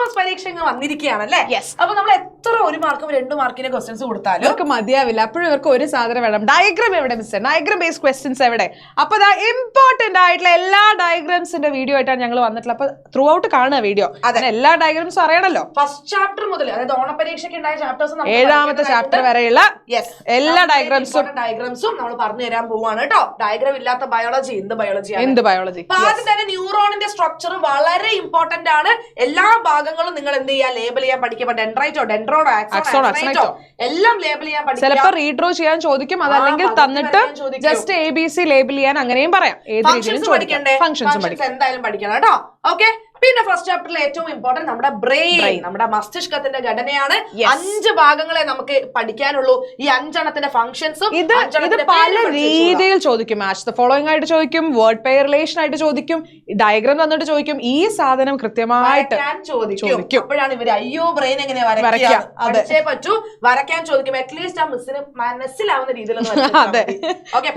Cross പരീക്ഷ വന്നിരിക്കുകയാണല്ലേ. അപ്പൊ നമ്മൾ എത്ര 1 മാർക്കും 2 മാർക്കിന്റെ ക്വസ്റ്റ്യൻസ് കൊടുത്താലും ഇവർക്ക് മതിയാവില്ല. അപ്പോഴും ഇവർക്ക് ഒരു സാധനം വേണം, ഡയഗ്രാം എവിടെ മിസ്റ്റർ, ഡയഗ്രാം ബേസ്ഡ് ക്വസ്റ്റ്യൻസ് എവിടെ. അപ്പൊ ഇമ്പോർട്ടന്റ് ആയിട്ടുള്ള എല്ലാ ഡയഗ്രാംസിന്റെ വീഡിയോ ആയിട്ടാണ് ഞങ്ങൾ വന്നിട്ടുള്ളത്. അപ്പൊ ത്രൂ ഔട്ട് കാണുക വീഡിയോ, അതിന് എല്ലാ ഡയഗ്രാംസും അറിയണല്ലോ. ഫസ്റ്റ് ചാപ്റ്റർ മുതൽ, അതായത് ഓണപരീക്ഷയ്ക്ക് ഉണ്ടായ ചാപ്റ്റേഴ്സ് 7ാമത്തെ ചാപ്റ്റർ വരെയുള്ള എല്ലാ ഡയഗ്രാംസും നമ്മൾ പറഞ്ഞു തരാൻ പോവാണ് കേട്ടോ. ഡയഗ്രാം ഇല്ലാത്ത ബയോളജി എന്ത് ബയോളജി. ആദ്യം തന്നെ ന്യൂറോണിന്റെ സ്ട്രക്ചർ വളരെ ഇമ്പോർട്ടന്റ് ആണ്. എല്ലാ ഭാഗങ്ങളും നിങ്ങൾ എന്ത് ചെയ്യാ, ലേബൽ ചെയ്യാൻ പഠിക്കുക. ഡെൻഡ്രൈറ്റോ, ഡെൻഡ്രോഡോ, ആക്സോണോ എല്ലാം ലേബൽ ചെയ്യാൻ പഠിക്കുക. ചിലപ്പോൾ റീഡ്രോ ചെയ്യാൻ ചോദിക്കും, അതല്ലെങ്കിൽ തന്നിട്ട് ജസ്റ്റ് ABC ലേബൽ ചെയ്യാൻ അങ്ങനെയും പറയാം. ഏത് രീതിയിലും പഠിക്കണ്ടേ, ഫങ്ഷൻസ് എന്തായാലും പഠിക്കണം കേട്ടോ. ഓക്കെ. പിന്നെ ഫസ്റ്റ് ചാപ്റ്ററിൽ ഏറ്റവും ഇമ്പോർട്ടന്റ് നമ്മുടെ ബ്രെയിൻ, നമ്മുടെ മസ്തിഷ്കത്തിന്റെ ഘടനയാണ്. 5 ഭാഗങ്ങളെ നമുക്ക് പഠിക്കാനുള്ളൂ. ഈ 5 ഫങ്ഷൻസും ഇത് പല രീതിയിൽ ചോദിക്കും. മാച്ച് ദ ഫോളോയിങ് ആയിട്ട് ചോദിക്കും, വേർഡ് പെയർ റിലേഷൻ ആയിട്ട് ചോദിക്കും, ഡയഗ്രാം തന്നിട്ട് ചോദിക്കും. ഈ സാധനം കൃത്യമായിട്ട് ചോദിക്കും. അപ്പോഴാണ് ഇവര് അയ്യോ ബ്രെയിൻ എങ്ങനെ വരയ്ക്കാൻ പറ്റൂ, വരയ്ക്കാൻ ചോദിക്കും. അറ്റ്ലീസ്റ്റ് ആ മിസ്സിന് മനസ്സിലാവുന്ന രീതിയിലൊന്നും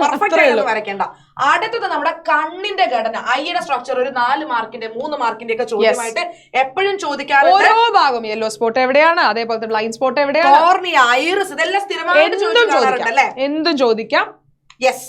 പെർഫെക്റ്റ് വരയ്ക്കേണ്ട. അടുത്തത് നമ്മുടെ കണ്ണിന്റെ ഘടന, ഐയുടെ സ്ട്രക്ചർ. ഒരു 4 മാർക്കിന്റെ 3 മാർക്കിന്റെ ഒക്കെ ചോദ്യമായിട്ട് എപ്പോഴും ചോദിക്കാറുണ്ട്. ഓരോ ഭാഗം യെല്ലോ സ്പോട്ട് എവിടെയാണ്, അതേപോലത്തെ ബ്ലൈൻഡ് സ്പോട്ട് എവിടെയാണ്, കോർണിയ, ഐറിസ്, ഇതെല്ലാം സ്ഥിരമായിട്ട് ചോദിക്കാറുണ്ടല്ലേ. എന്തും ചോദിക്കാം. യെസ്.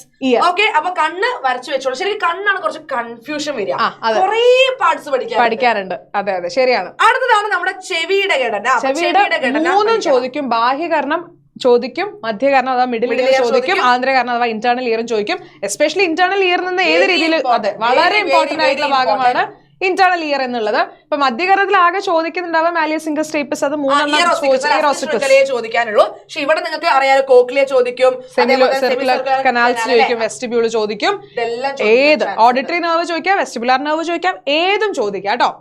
ഓക്കെ. അപ്പൊ കണ്ണ് വരച്ചു വെച്ചോളൂ. ശരിക്കും കണ്ണാണ് കുറച്ച് കൺഫ്യൂഷൻ വരിക, കുറേ പാർട്സ് പഠിക്കാറുണ്ട്. അതെ അതെ, ശരിയാണ്. അടുത്തതാണ് നമ്മുടെ ചെവിയുടെ ഘടന. ചെവിയുടെ ഘടന 3 ചോദിക്കും. ബാഹ്യകരണം ചോദിക്കും, മധ്യകരണം അഥവാ മിഡിൽ ഇയർ ചോദിക്കും, ആന്തരകരണം അഥവാ ഇന്റേണൽ ഇയറും ചോദിക്കും. എസ്പെഷ്യലി ഇന്റേണൽ ഇയർ നിന്ന് ഏത് രീതിയിൽ, അതെ വളരെ ഇമ്പോർട്ടന്റ് ആയിട്ടുള്ള ഭാഗമാണ് ഇന്റേണൽ ഇയർ എന്നുള്ളത്. ഇപ്പൊ മധ്യകരണത്തിൽ ആകെ ചോദിക്കുന്നുണ്ടാവുക മാലിയസ് സിംഗസ് സ്റ്റേപ്പസ്, അത് 3 ചോദിക്കാനുള്ളൂ. പക്ഷെ ഇവിടെ നിങ്ങൾക്ക് അറിയാലോ, കോക്ലിയ ചോദിക്കും, സെർക്കുലർ കനാൽസ് ചോദിക്കും, വെസ്റ്റിബ്യൂൾ ചോദിക്കും, ഏത് ഓഡിറ്ററി നെർവ് ചോദിക്കാം, വെസ്റ്റിബുലാർ നെർവ് ചോദിക്കാം, ഏതും ചോദിക്കാം കേട്ടോ.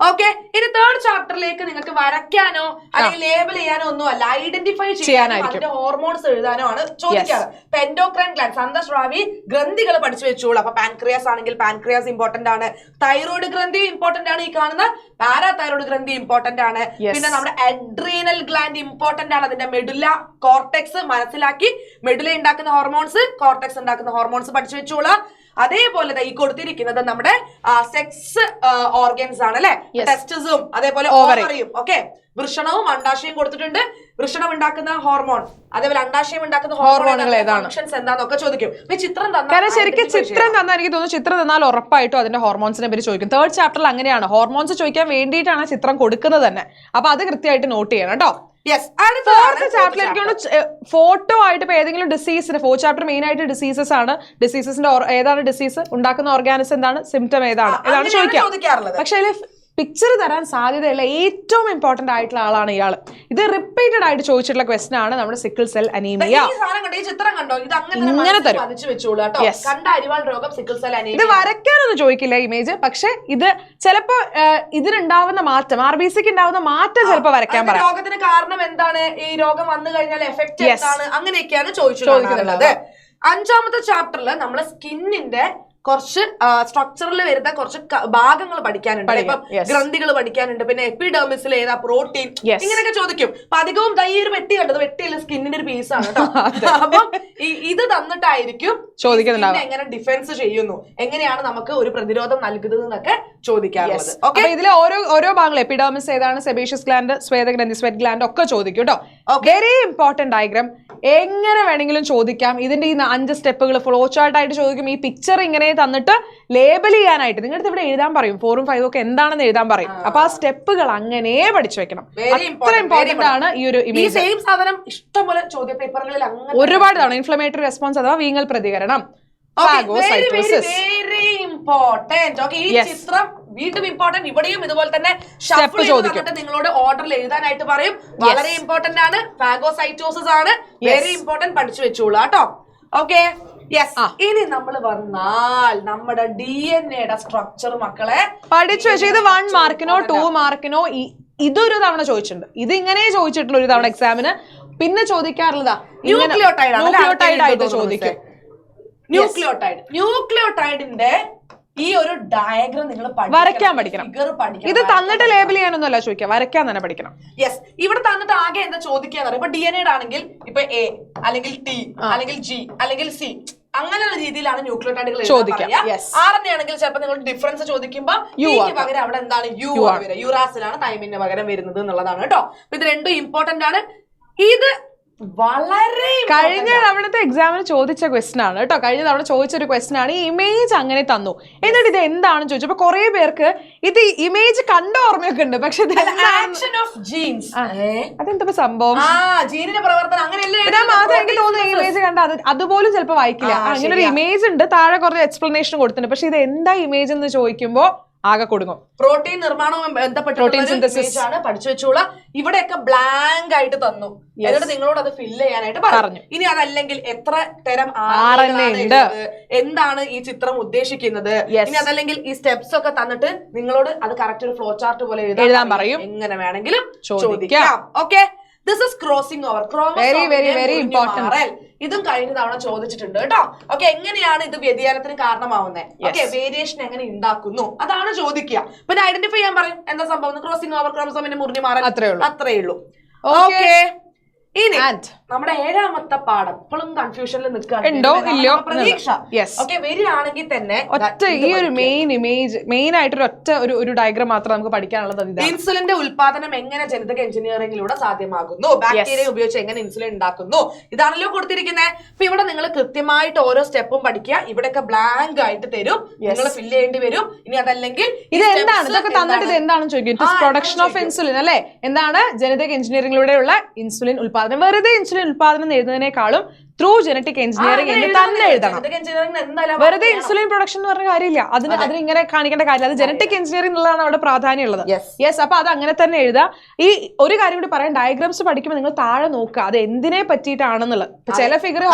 ഓക്കെ. ഇനി 3rd ചാപ്റ്ററിലേക്ക് നിങ്ങൾക്ക് വരയ്ക്കാനോ അല്ലെങ്കിൽ ലേബൽ ചെയ്യാനോ ഒന്നും അല്ല, ഐഡന്റിഫൈ ചെയ്യാനായിരിക്കും. അതിന്റെ ഹോർമോൺസ് എഴുതാനോ ആണ് ചോദിക്കാറ്. എൻഡോക്രൈൻ ഗ്ലാൻഡ്സ്, അന്തസ്രാവി ഗ്രന്ഥികൾ പഠിച്ചു വെച്ചോളൂ. അപ്പൊ പാൻക്രിയാസ് ആണെങ്കിൽ പാൻക്രിയാസ് ഇമ്പോർട്ടന്റ് ആണ്, തൈറോയ്ഡ് ഗ്രന്ഥി ഇമ്പോർട്ടന്റ് ആണ്, ഈ കാണുന്ന പാരാതൈറോയ്ഡ് ഗ്രന്ഥി ഇമ്പോർട്ടന്റ് ആണ്. പിന്നെ നമ്മുടെ അഡ്രീനൽ ഗ്ലാൻഡ് ഇമ്പോർട്ടന്റ് ആണ്. അതിന്റെ മെഡുല, കോർട്ടെക്സ് മനസ്സിലാക്കി, മെഡുല ഉണ്ടാക്കുന്ന ഹോർമോൺസ്, കോർട്ടെക്സ് ഉണ്ടാക്കുന്ന ഹോർമോൺസ് പഠിച്ചു വെച്ചോളാം. അതേപോലെ ഈ കൊടുത്തിരിക്കുന്നത് നമ്മുടെ സെക്സ് ഓർഗൻസ് ആണ് അല്ലെ, ടെസ്റ്റിസും അതേപോലെ ഓവറിയും. ഓക്കെ. വൃഷണവും അണ്ടാശയും കൊടുത്തിട്ടുണ്ട്. വൃഷണം ഉണ്ടാക്കുന്ന ഹോർമോൺ, അതേപോലെ അണ്ടാശയം ഉണ്ടാക്കുന്ന ഹോർമോണുകൾ ഏതാണ്, ഫങ്ഷൻസ് എന്താന്നൊക്കെ ചോദിക്കും. ചിത്രം കാരണം ശരിക്കും ചിത്രം തന്നാൽ എനിക്ക് തോന്നുന്നു, ചിത്രം തന്നാൽ ഉറപ്പായിട്ടും അതിന്റെ ഹോർമോൺസിനെ പറ്റി ചോദിക്കും. 3rd ചാപ്റ്ററിൽ അങ്ങനെയാണ്, ഹോർമോൺസ് ചോദിക്കാൻ വേണ്ടിയിട്ടാണ് ചിത്രം കൊടുക്കുന്നത് തന്നെ. അപ്പൊ അത് കൃത്യമായിട്ട് നോട്ട് ചെയ്യണം കേട്ടോ. ഫോട്ടോ ആയിട്ട് ഇപ്പൊ ഏതെങ്കിലും ഡിസീസിന്, 4th ചാപ്റ്റർ മെയിൻ ആയിട്ട് ഡിസീസസ് ആണ്. ഡിസീസസിന്റെ ഏതാണ് ഡിസീസ്, ഉണ്ടാക്കുന്ന ഓർഗാനിസം എന്താണ്, സിംറ്റം ഏതാണ് ചോദിക്കാറുള്ളത്. പക്ഷെ അതിൽ പിക്ചർ തരാൻ സാധ്യതയില്ല. ഏറ്റവും ഇമ്പോർട്ടന്റ് ആയിട്ടുള്ള ആളാണ് ഇയാള്. ഇത് റിപ്പീറ്റഡ് ആയിട്ട് ചോദിച്ചിട്ടുള്ള ക്വസ്റ്റൻ ആണ് നമ്മുടെ സിക്കിൾ സെൽ അനീമിയ. ഇങ്ങനെ തരും. ഇത് വരയ്ക്കാനൊന്നും ചോദിക്കില്ല ഇമേജ്, പക്ഷെ ഇത് ചിലപ്പോ ഇതിനുണ്ടാവുന്ന മാറ്റം, RBCക്ക് ഉണ്ടാവുന്ന മാറ്റം ചിലപ്പോ വരയ്ക്കാൻ പറയാം. രോഗത്തിന് കാരണം എന്താണ്, ഈ രോഗം വന്നു കഴിഞ്ഞാൽ എഫക്ട് എന്താണ്, അങ്ങനെയൊക്കെയാണ് ചോദിച്ചിട്ടുള്ളത്. 5ാമത്തെ ചാപ്റ്ററിൽ നമ്മളെ സ്കിന്നിന്റെ കുറച്ച് സ്ട്രക്ചറിൽ വരുന്ന കുറച്ച് ഭാഗങ്ങൾ പഠിക്കാനുണ്ട്. ഇപ്പം ഗ്രന്ഥികൾ പഠിക്കാനുണ്ട്, പിന്നെ എപ്പിഡെർമിസിൽ ഏതാ പ്രോട്ടീൻ, ഇങ്ങനെയൊക്കെ ചോദിക്കും. അപ്പൊ അധികവും ഈ ഒരു വെട്ടി കണ്ടത്, വെട്ടിയില്ല സ്കിന്നിന്റെ ഒരു പീസാണ് കേട്ടോ. അപ്പം ഇത് തന്നിട്ടായിരിക്കും ചോദിക്കുന്നുണ്ടാവും, എങ്ങനെ ഡിഫെൻസ് ചെയ്യുന്നു, എങ്ങനെയാണ് നമുക്ക് ഒരു പ്രതിരോധം നൽകുന്നത് എന്നൊക്കെ ചോദിക്കാറുള്ളത്. ഓക്കെ. ഇതിലെ ഓരോ ഭാഗങ്ങൾ, എപ്പിഡെർമിസ് ഏതാണ്, സെബേഷ്യസ് ഗ്ലാൻഡ്, സ്വേദഗ്രന്ഥി, സ്വെറ്റ് ഗ്ലാൻഡ് ഒക്കെ ചോദിക്കും കേട്ടോ. വെരി ഇമ്പോർട്ടന്റ് ഡയഗ്രാം, എങ്ങനെ വേണമെങ്കിലും ചോദിക്കാം. ഇതിന്റെ ഈ 5 സ്റ്റെപ്പുകൾ ഫ്ലോ ചാർട്ട് ആയിട്ട് ചോദിക്കും. ഈ പിക്ചർ ഇങ്ങനെ തന്നിട്ട് ലേബൽ ചെയ്യാനായിട്ട് നിങ്ങളുടെ ഇവിടെ എഴുതാൻ പറയും, 4ഉം 5ഉം ഒക്കെ എന്താണെന്ന് എഴുതാൻ പറയും. അപ്പൊ ആ സ്റ്റെപ്പുകൾ അങ്ങനെ പഠിച്ചു വെക്കണം. അത്ര ഇമ്പോർട്ടന്റ് ആണ് ഈ ഒരു ഇമേജ്. ഇഷ്ടംപോലെ ചോദ്യ പേപ്പറുകളിൽ ഒരുപാട് തവണ ഇൻഫ്ലമേറ്ററി റെസ്പോൺസ് അഥവാ വീങ്ങൽ പ്രതികരണം, വീണ്ടും ഇമ്പോർട്ടന്റ്. ഇവിടെയും ഇതുപോലെ തന്നെ ഷഫിൾ ചെയ്തിട്ട് നിങ്ങളോട് ഓർഡറിൽ എഴുതാനായിട്ട് പറയും. വളരെ ഇമ്പോർട്ടന്റ് ആണ്. ഫാഗോസൈറ്റോസിസ് ആണ്, വെരി ഇമ്പോർട്ടന്റ്, പഠിച്ചു വെച്ചോളൂ കേട്ടോ. ഓക്കെ. യെസ്. ഇനി നമ്മൾ വന്നാൽ നമ്മുടെ DNA സ്ട്രക്ചർ മക്കളെ പഠിച്ചു വെച്ചു. ഇത് 1 മാർക്കിനോ 2 മാർക്കിനോ ഇതൊരു തവണ ചോദിച്ചിട്ടുണ്ട്. ഇത് ഇങ്ങനെ ചോദിച്ചിട്ടുള്ള ഒരു തവണ എക്സാമിന്. പിന്നെ ചോദിക്കാറുള്ളതാ ന്യൂക്ലിയോടൈഡ് ആയിട്ട് ചോദിക്കും. ന്യൂക്ലിയോടൈഡിന്റെ ഈ ഒരു ഡയഗ്രം നിങ്ങൾ വരയ്ക്കാൻ പഠിക്കണം. ഇത് തന്നിട്ട് ലേബൽ ചെയ്യാനൊന്നും അല്ല ചോദിക്കാം, വരയ്ക്കാൻ തന്നെ പഠിക്കണം. യെസ്. ഇവിടെ തന്നിട്ട് ആകെ എന്താ ചോദിക്കാന്ന് പറയാം. ഇപ്പൊ DNA ആണെങ്കിൽ ഇപ്പൊ A അല്ലെങ്കിൽ T അല്ലെങ്കിൽ G അല്ലെങ്കിൽ C അങ്ങനെയുള്ള രീതിയിലാണ് ന്യൂക്ലിയോടൈഡുകൾ ചോദിക്കാം. Yes. RNA ആണെങ്കിൽ ചിലപ്പോൾ നിങ്ങൾ ഡിഫറൻസ് ചോദിക്കുമ്പോൾ ക്ക് പകരം അവിടെ എന്താണ് യു ആണ് വരിക. യുറാസിലാണ് തൈമിന് പകരം വരുന്നത് എന്നുള്ളതാണ് കേട്ടോ. ഇത് രണ്ടും ഇമ്പോർട്ടന്റ് ആണ്. ഇത് വളരെ കഴിഞ്ഞ തവണത്തെ എക്സാമിന് ചോദിച്ച ക്വസ്റ്റൻ ആണ് കേട്ടോ. കഴിഞ്ഞ തവണ ചോദിച്ചൊരു ക്വസ്റ്റൻ ആണ്. ഈ ഇമേജ് അങ്ങനെ തന്നു, എന്നിട്ട് ഇത് എന്താണെന്ന് ചോദിച്ചു. അപ്പൊ കുറെ പേർക്ക് ഇത് ഇമേജ് കണ്ട ഓർമ്മയൊക്കെ ഉണ്ട്, പക്ഷെ ആക്ഷൻ ഓഫ് ജീൻസ് അതെന്താ സംഭവം? ജീനിന്റെ പ്രവർത്തനം അങ്ങനെയല്ലേ മാത്രം എനിക്ക് തോന്നുന്നു ഇമേജ് കണ്ട അതുപോലും ചിലപ്പോൾ വായിക്കില്ല. അങ്ങനെ ഒരു ഇമേജ് ഉണ്ട്, താഴെ കുറച്ച് എക്സ്പ്ലനേഷൻ കൊടുത്തിട്ടുണ്ട്. പക്ഷെ ഇത് എന്താ ഇമേജ് എന്ന് ചോദിക്കുമ്പോ ആകെ കൊടുക്കും. പ്രോട്ടീൻ നിർമ്മാണവും ബന്ധപ്പെട്ട് ആണ് പഠിച്ചു വെച്ചോളാം. ഇവിടെയൊക്കെ ബ്ലാങ്ക് ആയിട്ട് തന്നു, എന്നിട്ട് നിങ്ങളോട് അത് ഫില്ല് ചെയ്യാനായിട്ട് പറഞ്ഞു. ഇനി അതല്ലെങ്കിൽ എത്ര തരം ഉണ്ട്, എന്താണ് ഈ ചിത്രം ഉദ്ദേശിക്കുന്നത്, ഇനി അതല്ലെങ്കിൽ ഈ സ്റ്റെപ്സ് ഒക്കെ തന്നിട്ട് നിങ്ങളോട് അത് കറക്റ്റ് ഒരു ഫ്ലോ ചാർട്ട് പോലെ എഴുതാൻ പറയും. എങ്ങനെ വേണമെങ്കിലും ചോദിക്കാം. Okay, this is crossing over. Very important. ഇതും കഴിഞ്ഞ തവണ ചോദിച്ചിട്ടുണ്ട് കേട്ടോ. ഓക്കെ, എങ്ങനെയാണ് ഇത് വ്യതിയാനത്തിന് കാരണമാവുന്നത്? ഓക്കെ, വേരിയേഷൻ എങ്ങനെ ഉണ്ടാക്കുന്നു അതാണ് ചോദിക്കുക. പിന്നെ ഐഡന്റിഫൈ ചെയ്യാൻ പറയും എന്താ സംഭവം. ക്രോസിംഗ് ഓവർ, ക്രോമസോമിന്റെ മുറിഞ്ഞു മാറാൻ അത്രേ ഉള്ളൂ. ഓക്കെ, ഇനി നമ്മുടെ 7ാമത്തെ പാഠം ഇപ്പോഴും കൺഫ്യൂഷനിൽ നിൽക്കുകയാണ്. പ്രതീക്ഷ ഓക്കെ വരികയാണെങ്കിൽ തന്നെ ഒറ്റ ഈ ഒരു മെയിൻ ആയിട്ടൊരു ഒറ്റ ഒരു ഡയഗ്രാം മാത്രം നമുക്ക് പഠിക്കാനുള്ളത്. ഇൻസുലിന്റെ ഉൽപാദനം എങ്ങനെ ജനിതക എഞ്ചിനീയറിംഗിലൂടെ സാധ്യമാകുന്നു, ബാക്ടീരിയ ഉപയോഗിച്ച് എങ്ങനെ ഇൻസുലിൻ ഉണ്ടാക്കുന്നു, ഇതാണല്ലോ കൊടുത്തിരിക്കുന്നത്. അപ്പൊ ഇവിടെ നിങ്ങൾ കൃത്യമായിട്ട് ഓരോ സ്റ്റെപ്പും പഠിക്കുക. ഇവിടെയൊക്കെ ബ്ലാങ്ക് ആയിട്ട് തരും, നിങ്ങൾ ഫില്ല് ചെയ്യേണ്ടി വരും. ഇനി അതല്ലെങ്കിൽ ഇത് എന്താണ്, ഇതൊക്കെ തന്നിട്ട് ഇത് എന്താണെന്ന് ചോദിക്കും. പ്രൊഡക്ഷൻ ഓഫ് ഇൻസുലിൻ അല്ലെ, എന്താണ് ജനിതക എഞ്ചിനീയറിംഗിലൂടെയുള്ള ഇൻസുലിൻ ഉൽപാദനം. വെറുതെ ഇൻസുലിൻ ഉൽപാദനം എഴുതുന്നതിനേക്കാളും ത്രൂ ജനറ്റിക് എഞ്ചിനീയറിംഗ് എന്ന് തന്നെ എഴുതണം. വെറുതെ ഇൻസുലിൻ പ്രൊഡക്ഷൻ എന്ന് പറഞ്ഞ കാര്യമില്ല, അതിന് ഇങ്ങനെ കാണിക്കേണ്ട കാര്യമില്ല. അത് ജനറ്റിക് എഞ്ചിനീയറിംഗ് എന്നുള്ളതാണ് അവിടെ പ്രാധാന്യം ഉള്ളത്. യെസ്, അപ്പൊ അത് അങ്ങനെ തന്നെ എഴുതാം. ഈ ഒരു കാര്യം കൂടി പറയാം, ഡയഗ്രാംസ് പഠിക്കുമ്പോൾ നിങ്ങൾ താഴെ നോക്കുക അത് എന്തിനെ പറ്റിയിട്ടാണെന്നുള്ളത്. ചില ഫിഗർ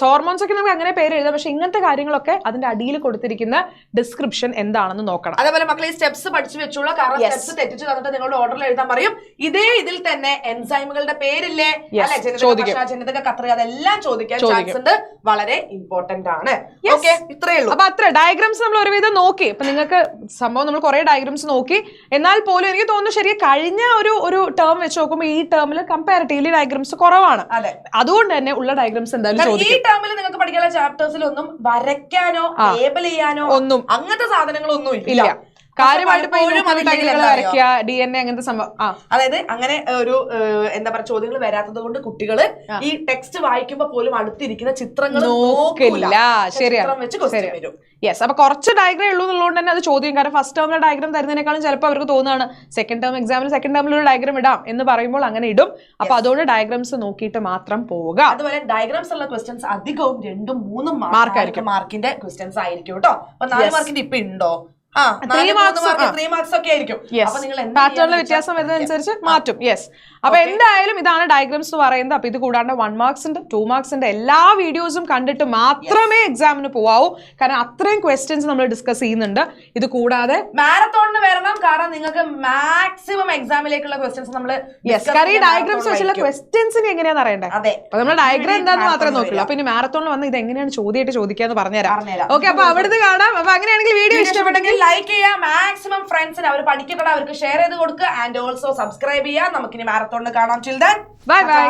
ഹോർമോൺസ് ഒക്കെ നമുക്ക് അങ്ങനെ പേര് എഴുതാം, പക്ഷെ ഇങ്ങനത്തെ കാര്യങ്ങളൊക്കെ അതിന്റെ അടിയിൽ കൊടുത്തിരിക്കുന്ന ഡിസ്ക്രിപ്ഷൻ എന്താണെന്ന് നോക്കണം. അതേപോലെ മക്കളെ ഈ സ്റ്റെപ്സ് പഠിച്ചു വെച്ചോളൂ. കാരണം സ്റ്റെപ്സ് തെറ്റിച്ച് തന്നിട്ട് നിങ്ങളുടെ ഓർഡറിൽ എഴുതാൻ പറയും. ഇതേ ഇതിൽ തന്നെ എൻസൈമുകളുടെ പേരില്ലേ, ജനിതക കത്രിക, എല്ലാം ചോദിക്കാൻ ചാൻസ് ഉണ്ട്. വളരെ ഇമ്പോർട്ടന്റ് ആണ്. ഓക്കെ, ഇത്രയേ ഉള്ളൂ. അപ്പൊ അത്ര ഡയഗ്രാംസ് നമ്മൾ ഒരുവിധം നോക്കി. അപ്പൊ നിങ്ങൾക്ക് സംഭവം നമ്മൾ കുറെ ഡയഗ്രാംസ് നോക്കി. എന്നാൽ പോലും എനിക്ക് തോന്നുന്നു ശരി കഴിഞ്ഞ ഒരു ടേം വെച്ച് നോക്കുമ്പോൾ ഈ ടേമിൽ കമ്പാരിറ്റീവ്ലി ഡയഗ്രാംസ് കുറവാണ്. അതുകൊണ്ട് തന്നെ ഉള്ള ഡയഗ്രാംസ് എന്തായാലും ചോദിക്കും. ഈ ടേമിൽ നിങ്ങൾക്ക് പഠിക്കാനുള്ള ചാപ്റ്റേഴ്സിൽ ഒന്നും വരയ്ക്കാനോ ലേബൽ ചെയ്യാനോ ഒന്നും അങ്ങനത്തെ സാധനങ്ങളൊന്നും ഇല്ല. കാര്യമായിട്ട് വരയ്ക്കുക, DNA അങ്ങനത്തെ സംഭവം. അതായത് അങ്ങനെ ഒരു എന്താ പറയാ ചോദ്യങ്ങൾ വരാത്തത് കൊണ്ട് കുട്ടികള് ഈ ടെക്സ്റ്റ് വായിക്കുമ്പോ പോലും അടുത്തിരിക്കുന്ന ചിത്രങ്ങൾ നോക്കില്ല. ശരിയാണ്. യെസ്, അപ്പൊ കുറച്ച് ഡയഗ്രാം ഉള്ളൂ എന്നുള്ളതുകൊണ്ട് തന്നെ അത് ചോദ്യം. കാരണം ഫസ്റ്റ് ടേമിലെ ഡയഗ്രാം തരുന്നതിനേക്കാളും ചിലപ്പോൾ അവർക്ക് തോന്നുകയാണ് സെക്കൻഡ് ടേം എക്സാമിൽ സെക്കൻഡ് ടേമിൽ ഒരു ഡയഗ്രാം ഇടാം എന്ന് പറയുമ്പോൾ അങ്ങനെ ഇടും. അപ്പൊ അതുകൊണ്ട് ഡയഗ്രാംസ് നോക്കിയിട്ട് മാത്രം പോവുക. അതുപോലെ ഡയഗ്രാംസ് ഉള്ള ക്വസ്റ്റ്യൻസ് അധികവും 2, 3 മാർക്കായിരിക്കും. മാർക്കിന്റെ ക്വസ്റ്റ്യൻസ് ആയിരിക്കും കേട്ടോ. അപ്പൊ 4 മാർക്കിന്റെ ഇപ്പൊ ഉണ്ടോ? 3 മാർക്സ് ഒക്കെ ആയിരിക്കും. പാറ്റേണിലെ വ്യത്യാസം വരുന്നതനുസരിച്ച് മാറ്റും. യെസ്, അപ്പൊ എന്തായാലും ഇതാണ് ഡയഗ്രാംസ് എന്ന് പറയുന്നത്. അപ്പൊ ഇത് കൂടാണ്ട് 1 മാർക്സിന്റെ 2 മാർക്സിന്റെ എല്ലാ വീഡിയോസും കണ്ടിട്ട് മാത്രമേ എക്സാമിന് പോവാവൂ. കാരണം അത്രയും ക്വസ്റ്റ്യൻസ് നമ്മൾ ഡിസ്കസ് ചെയ്യുന്നുണ്ട്. ഇത് കൂടാതെ മാരത്തോണിന് വരണം, കാരണം നിങ്ങൾക്ക് മാക്സിമം എക്സാമിലേക്കുള്ള ക്വസ്റ്റ്യൻസ് നമ്മൾ ഈ ഡയഗ്രാംസ് വെച്ചുള്ള ക്വസ്റ്റ്യൻസിന് എങ്ങനെയാന്ന് അറിയണ്ടേ. അപ്പൊ നമ്മൾ ഡയഗ്രാം എന്താന്ന് മാത്രമേ നോക്കുള്ളൂ. അപ്പൊ ഇനി മാരത്തോണിൽ വന്ന് ഇത് എങ്ങനെയാണ് ചോദ്യമായിട്ട് ചോദിക്കാന്ന് പറഞ്ഞുതരാം. ഓക്കെ, അപ്പൊ അവിടുന്ന് കാണാം. അപ്പൊ അങ്ങനെയാണെങ്കിൽ വീഡിയോ ഇഷ്ടപ്പെട്ടെങ്കിൽ ലൈക്ക് ചെയ്യുക, മാക്സിമം ഫ്രണ്ട്സിന് അവർ പഠിക്കട്ടെ അവർക്ക് ഷെയർ ചെയ്ത് കൊടുക്കുക, ആൻഡ് ഓൾസോ സബ്സ്ക്രൈബ് ചെയ്യുക. നമുക്കിനി മാരത്തോണിന് കാണാം. Till then bye bye.